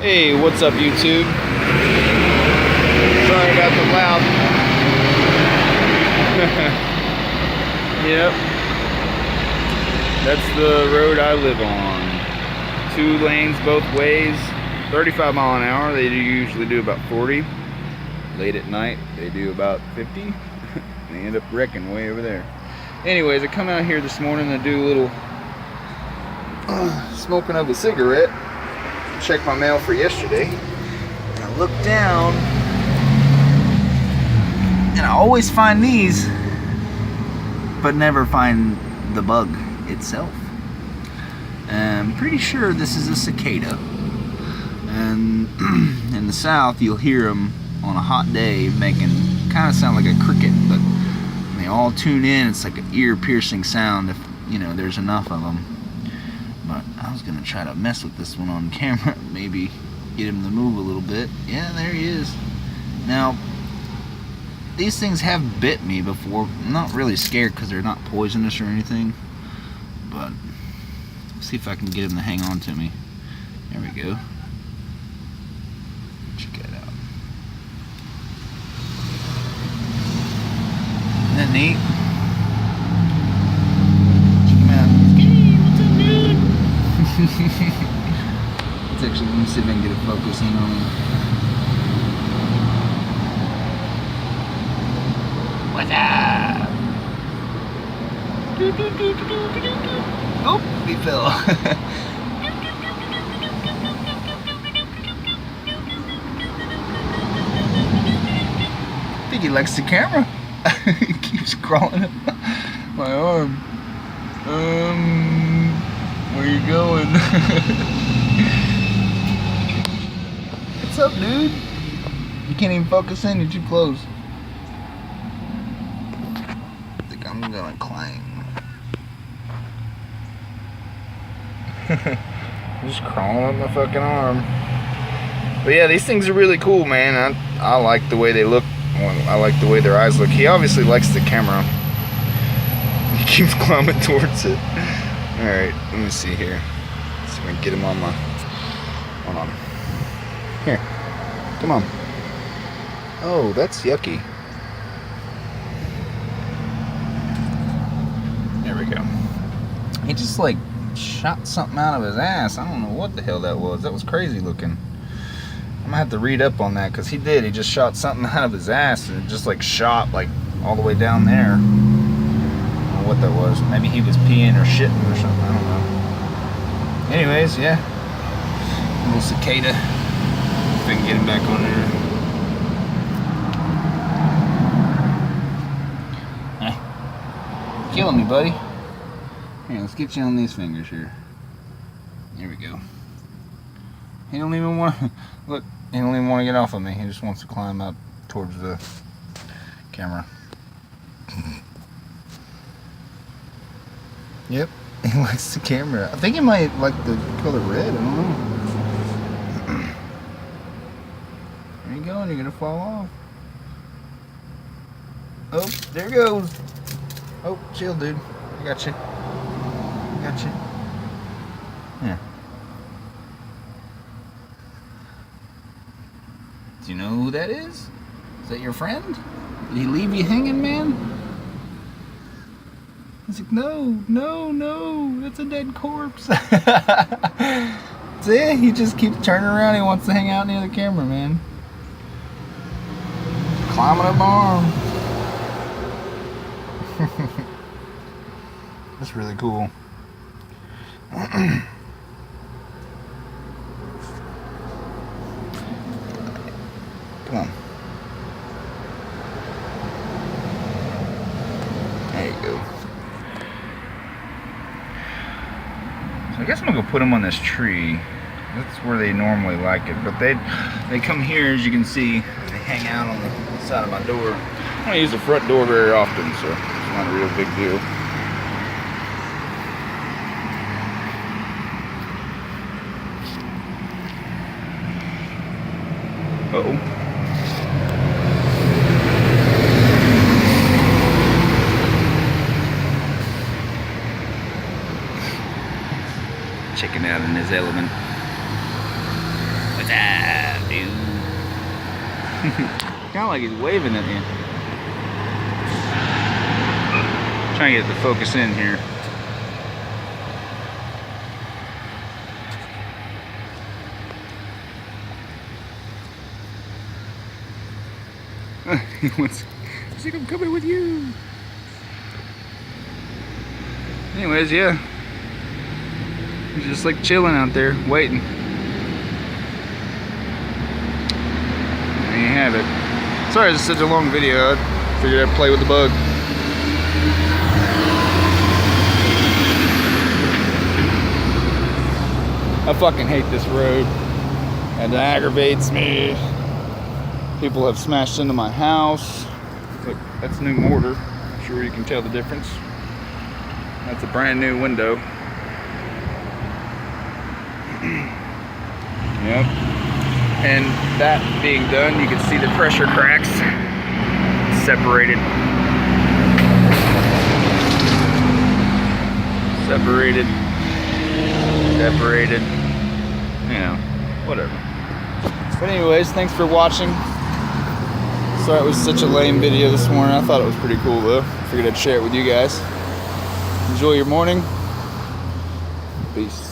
Hey, what's up, YouTube? Sorry about the loud. Yep. That's the road I live on. 2 lanes both ways, 35 mile an hour. They usually do about 40. Late at night, they do about 50. They end up wrecking way over there. Anyways, I come out here this morning to do a little smoking of a cigarette. Check my mail for yesterday. And I look down, and I always find these, but never find the bug itself. And I'm pretty sure this is a cicada. And in the south, you'll hear them on a hot day making kind of sound like a cricket, but when they all tune in, it's like an ear-piercing sound if, you know, there's enough of them. But I was gonna try to mess with this one on camera, maybe get him to move a little bit. Yeah, there he is. Now, these things have bit me before. I'm not really scared because they're not poisonous or anything, but see if I can get him to hang on to me. There we go. Check that out. Isn't that neat? Check him out. What's up, dude? Let's actually, let me see if I can get a focus in on him. What's up? Oh, he fell. I think he likes the camera. He keeps crawling up my arm. Where you going? What's up, dude? You can't even focus in, you're too close. I think I'm gonna climb. Just crawling up my fucking arm. But yeah, these things are really cool, man. I like the way they look. I like the way their eyes look. He obviously likes the camera. He keeps climbing towards it. Alright, let me see here. See if I can get him on my... Hold on. Here. Come on. Oh, that's yucky. There we go. He just like shot something out of his ass. I don't know what the hell that was. That was crazy looking. I'm gonna have to read up on that because he did. He just shot something out of his ass and it just like shot like all the way down there. I don't know what that was. Maybe he was peeing or shitting or something. I don't know. Anyways, yeah. Little cicada. If I can get him back on there. Killing me, buddy. Here, let's get you on these fingers here. There we go. He don't even want to, look, he don't even want to get off of me. He just wants to climb up towards the camera. Yep, he likes the camera. I think he might like the color red, I don't know. There you go, and you're going to fall off. Oh, there it goes. Oh, chill, dude. I got you. Got you. Yeah. Do you know who that is? Is that your friend? Did he leave you hanging, man? He's like, no, that's a dead corpse. See, he just keeps turning around. He wants to hang out near the camera, man. Climbing up my arm. That's really cool. Come on. There you go. So I guess I'm gonna go put them on this tree. That's where they normally like it. But they come here, as you can see. They hang out on the side of my door. I don't use the front door very often, so it's not a real big deal. Uh-oh. Chicken out in his element. What's up? Kind of like he's waving at you. Trying to get the focus in here. He's like, I'm coming with you. Anyways, yeah. He's just like chilling out there, waiting. There you have it. Sorry it's such a long video. I figured I'd play with the bug. I fucking hate this road. And it aggravates me. People have smashed into my house. Look, that's new mortar. I'm sure you can tell the difference. That's a brand new window. Yep. And that being done, you can see the pressure cracks separated. Separated. You know, whatever. But anyways, thanks for watching. Sorry it was such a lame video this morning. I thought it was pretty cool though. Figured I'd share it with you guys. Enjoy your morning. Peace.